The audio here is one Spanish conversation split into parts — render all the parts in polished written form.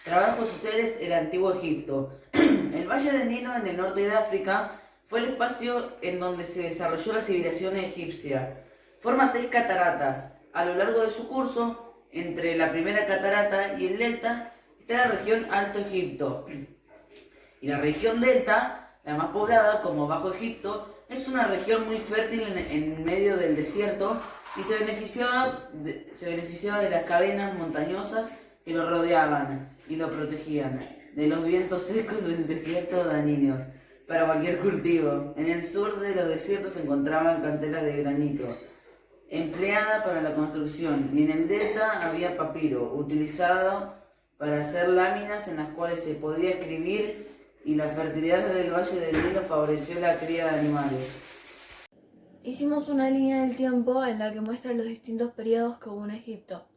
Trabajos sociales en el Antiguo Egipto. El Valle del Nilo en el norte de África fue el espacio en donde se desarrolló la civilización egipcia. Forma 6 cataratas. A lo largo de su curso, entre la primera catarata y el delta, está la región Alto Egipto. Y la región delta, la más poblada como Bajo Egipto, es una región muy fértil en medio del desierto y se beneficiaba de las cadenas montañosas que lo rodeaban y lo protegían de los vientos secos del desierto dañinos para cualquier cultivo. En el sur de los desiertos se encontraban canteras de granito, empleada para la construcción, y en el delta había papiro, utilizado para hacer láminas en las cuales se podía escribir, y la fertilidad del Valle del Nilo favoreció la cría de animales. Hicimos una línea del tiempo en la que muestra los distintos periodos que hubo en Egipto.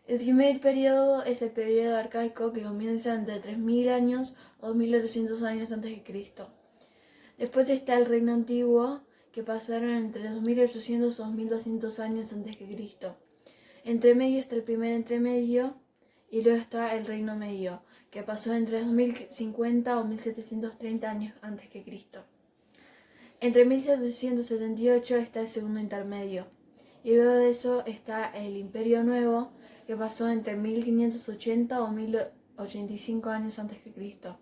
El primer periodo es el periodo arcaico, que comienza entre 3000 años o 2800 años antes de Cristo. Después está el reino antiguo, que pasaron entre 2800 o 2200 años antes que Cristo. Entre medio está el primer entremedio y luego está el reino medio, que pasó entre 2050 o 1730 años antes que Cristo. Entre 1778 está el segundo intermedio, y luego de eso está el Imperio Nuevo, que pasó entre 1580 o 1085 años antes que Cristo.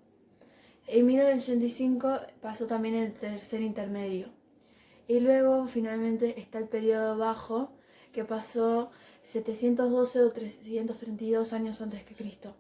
En 1085 pasó también el tercer intermedio. Y luego finalmente está el periodo bajo, que pasó 712 o 332 años antes que Cristo.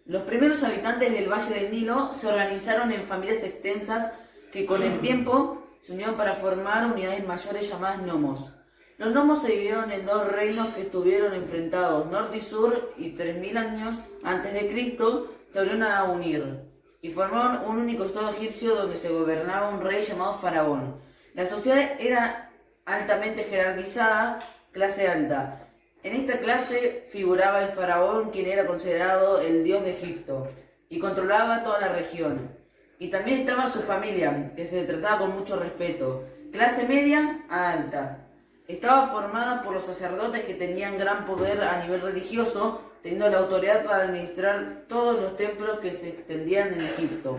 Los primeros habitantes del Valle del Nilo se organizaron en familias extensas que con el tiempo se unieron para formar unidades mayores llamadas nomos. Los nomos se dividieron en 2 reinos que estuvieron enfrentados, norte y sur, y 3000 años antes de Cristo se volvieron a unir y formaron un único estado egipcio donde se gobernaba un rey llamado Faraón. La sociedad era altamente jerarquizada, clase alta. En esta clase figuraba el faraón, quien era considerado el dios de Egipto y controlaba toda la región. Y también estaba su familia, que se le trataba con mucho respeto. Clase media a alta. Estaba formada por los sacerdotes, que tenían gran poder a nivel religioso, teniendo la autoridad para administrar todos los templos que se extendían en Egipto.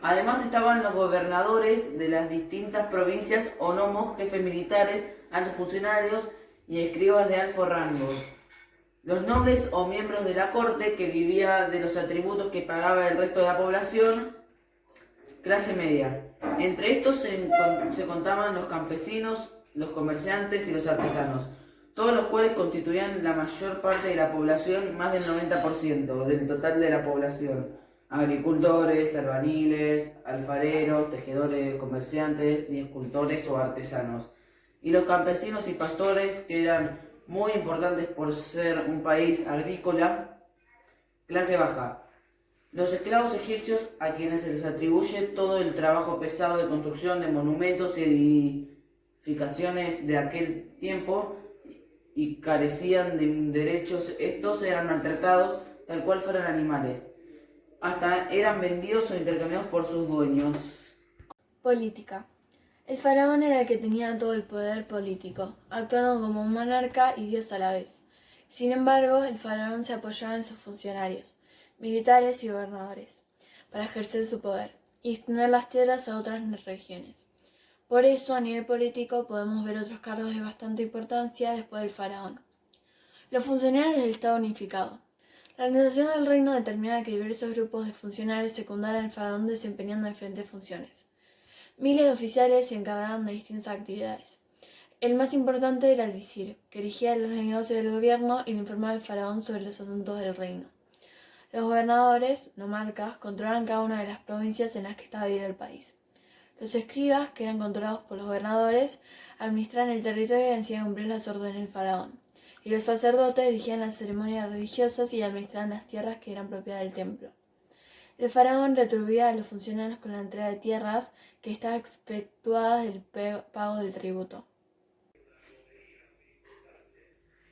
Además estaban los gobernadores de las distintas provincias o nomos, jefes militares, altos funcionarios y escribas de alto rango. Los nobles o miembros de la corte, que vivía de los atributos que pagaba el resto de la población. Clase media. Entre estos se contaban los campesinos, los comerciantes y los artesanos, todos los cuales constituían la mayor parte de la población, más del 90% del total de la población. Agricultores, albaniles, alfareros, tejedores, comerciantes y escultores o artesanos. Y los campesinos y pastores, que eran muy importantes por ser un país agrícola. Clase baja. Los esclavos egipcios, a quienes se les atribuye todo el trabajo pesado de construcción de monumentos y edificaciones de aquel tiempo y carecían de derechos, estos eran maltratados tal cual fueran animales. Hasta eran vendidos o intercambiados por sus dueños. Política. El faraón era el que tenía todo el poder político, actuando como un monarca y dios a la vez. Sin embargo, el faraón se apoyaba en sus funcionarios, militares y gobernadores, para ejercer su poder y extender las tierras a otras regiones. Por eso, a nivel político, podemos ver otros cargos de bastante importancia después del faraón. Los funcionarios del Estado unificado. La organización del reino determinaba que diversos grupos de funcionarios secundaran al faraón desempeñando diferentes funciones. Miles de oficiales se encargaban de distintas actividades. El más importante era el visir, que dirigía los negocios del gobierno y le informaba al faraón sobre los asuntos del reino. Los gobernadores, nomarcas, controlaban cada una de las provincias en las que estaba dividido el país. Los escribas, que eran controlados por los gobernadores, administraban el territorio y hacían cumplir las órdenes del faraón. Y los sacerdotes dirigían las ceremonias religiosas y administraban las tierras que eran propiedad del templo. El faraón retribuía a los funcionarios con la entrega de tierras que estaban exceptuadas del pago del tributo.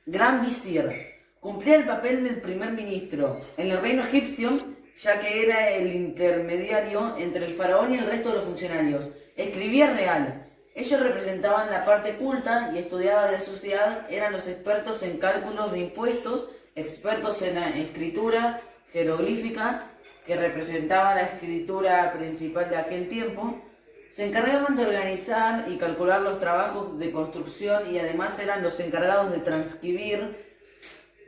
Gran visir. Cumplía el papel del primer ministro en el reino egipcio, ya que era el intermediario entre el faraón y el resto de los funcionarios. Escribía real. Ellos representaban la parte culta y estudiada de la sociedad, eran los expertos en cálculos de impuestos, expertos en la escritura jeroglífica, que representaba la escritura principal de aquel tiempo. Se encargaban de organizar y calcular los trabajos de construcción y además eran los encargados de transcribir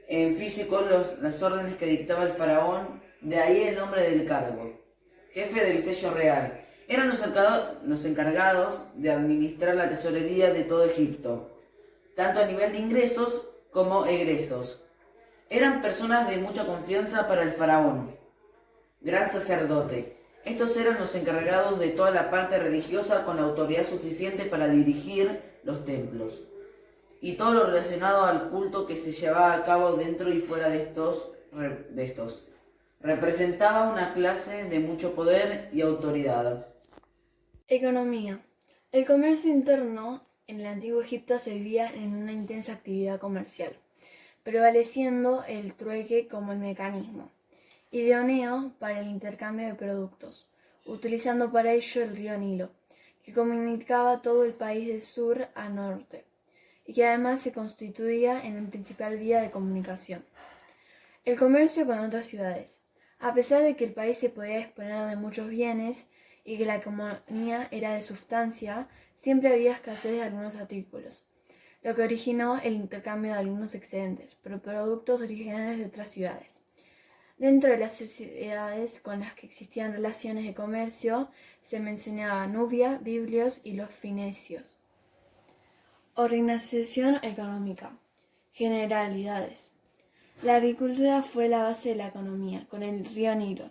en físico las órdenes que dictaba el faraón, de ahí el nombre del cargo, jefe del sello real. Eran los encargados de administrar la tesorería de todo Egipto, tanto a nivel de ingresos como egresos. Eran personas de mucha confianza para el faraón, gran sacerdote. Estos eran los encargados de toda la parte religiosa con la autoridad suficiente para dirigir los templos y todo lo relacionado al culto que se llevaba a cabo dentro y fuera de estos. Representaba una clase de mucho poder y autoridad. Economía. El comercio interno en el antiguo Egipto se vivía en una intensa actividad comercial, prevaleciendo el trueque como el mecanismo idóneo para el intercambio de productos, utilizando para ello el río Nilo, que comunicaba todo el país de sur a norte, y que además se constituía en la principal vía de comunicación. El comercio con otras ciudades. A pesar de que el país se podía disponer de muchos bienes y que la economía era de sustancia, siempre había escasez de algunos artículos, lo que originó el intercambio de algunos excedentes, por productos originales de otras ciudades. Dentro de las sociedades con las que existían relaciones de comercio se mencionaba Nubia, Biblios y los Finecios. Organización económica. Generalidades. La agricultura fue la base de la economía, con el río Nilo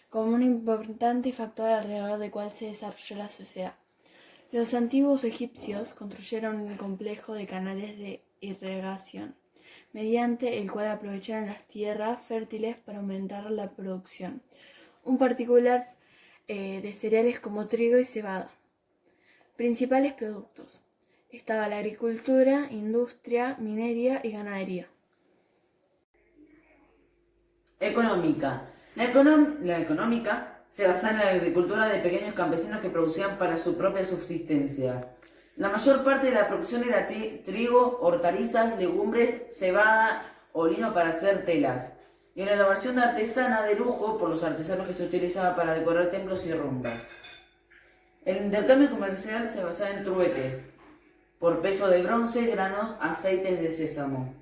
como un importante factor alrededor del cual se desarrolló la sociedad. Los antiguos egipcios construyeron un complejo de canales de irrigación, mediante el cual aprovecharon las tierras fértiles para aumentar la producción, un particular de cereales como trigo y cebada. Principales productos. Estaba la agricultura, industria, minería y ganadería. Económica. La económica se basaba en la agricultura de pequeños campesinos que producían para su propia subsistencia. La mayor parte de la producción era trigo, hortalizas, legumbres, cebada o lino para hacer telas. Y en la elaboración artesana de lujo por los artesanos que se utilizaba para decorar templos y rumbas. El intercambio comercial se basaba en trueque, por peso de bronce, granos, aceites de sésamo.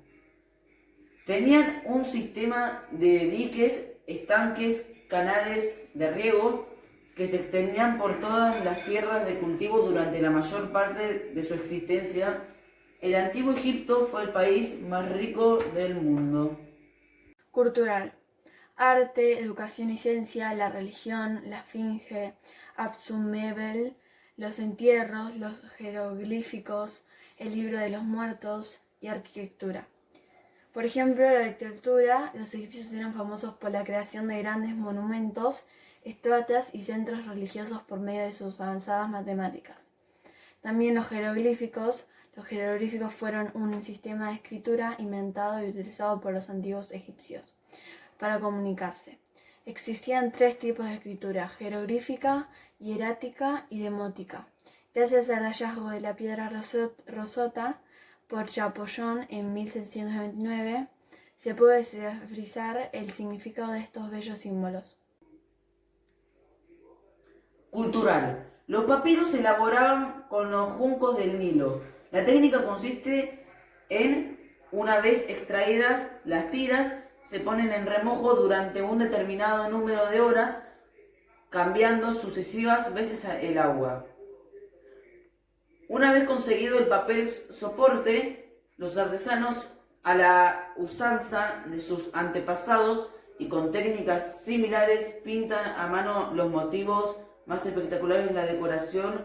Tenían un sistema de diques, estanques, canales de riego que se extendían por todas las tierras de cultivo durante la mayor parte de su existencia. El antiguo Egipto fue el país más rico del mundo. Cultural. Arte, educación y ciencia, la religión, la esfinge, Absumebel, los entierros, los jeroglíficos, el libro de los muertos y arquitectura. Por ejemplo, la arquitectura, los egipcios eran famosos por la creación de grandes monumentos, estatuas y centros religiosos por medio de sus avanzadas matemáticas. También los jeroglíficos fueron un sistema de escritura inventado y utilizado por los antiguos egipcios para comunicarse. Existían tres tipos de escritura: jeroglífica, hierática y demótica. Gracias al hallazgo de la piedra Rosetta por Champollion en 1799, se puede descifrar el significado de estos bellos símbolos. Cultural. Los papiros se elaboraban con los juncos del Nilo. La técnica consiste en, una vez extraídas las tiras, se ponen en remojo durante un determinado número de horas, cambiando sucesivas veces el agua. Una vez conseguido el papel soporte, los artesanos, a la usanza de sus antepasados y con técnicas similares, pintan a mano los motivos más espectaculares de la decoración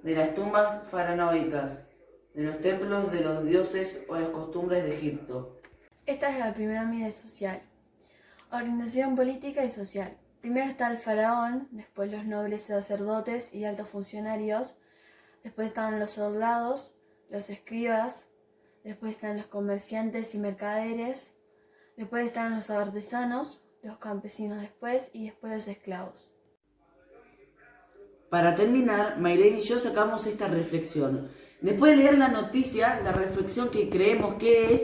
de las tumbas faraónicas, de los templos de los dioses o las costumbres de Egipto. Esta es la pirámide social. Organización política y social. Primero está el faraón, después los nobles sacerdotes y altos funcionarios, después están los soldados, los escribas, después están los comerciantes y mercaderes, después están los artesanos, los campesinos después y después los esclavos. Para terminar, Maylene y yo sacamos esta reflexión. Después de leer la noticia, la reflexión que creemos que es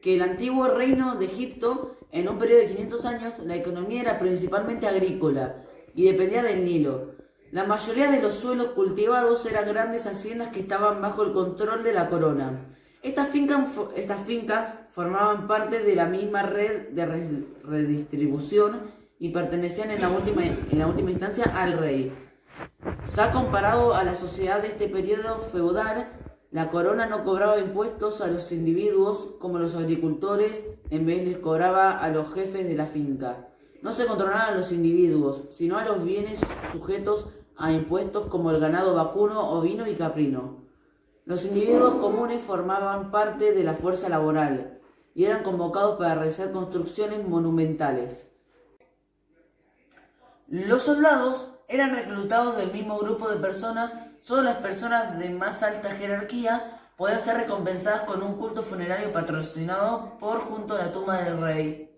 que el antiguo reino de Egipto, en un periodo de 500 años, la economía era principalmente agrícola y dependía del Nilo. La mayoría de los suelos cultivados eran grandes haciendas que estaban bajo el control de la corona. Estas fincas formaban parte de la misma red de redistribución y pertenecían en la última instancia al rey. Se ha comparado a la sociedad de este periodo feudal. La corona no cobraba impuestos a los individuos como los agricultores, en vez les cobraba a los jefes de la finca. No se controlaban a los individuos, sino a los bienes sujetos a impuestos como el ganado vacuno, ovino y caprino. Los individuos comunes formaban parte de la fuerza laboral y eran convocados para realizar construcciones monumentales. Los soldados eran reclutados del mismo grupo de personas. Solo las personas de más alta jerarquía podían ser recompensadas con un culto funerario patrocinado por junto a la tumba del rey.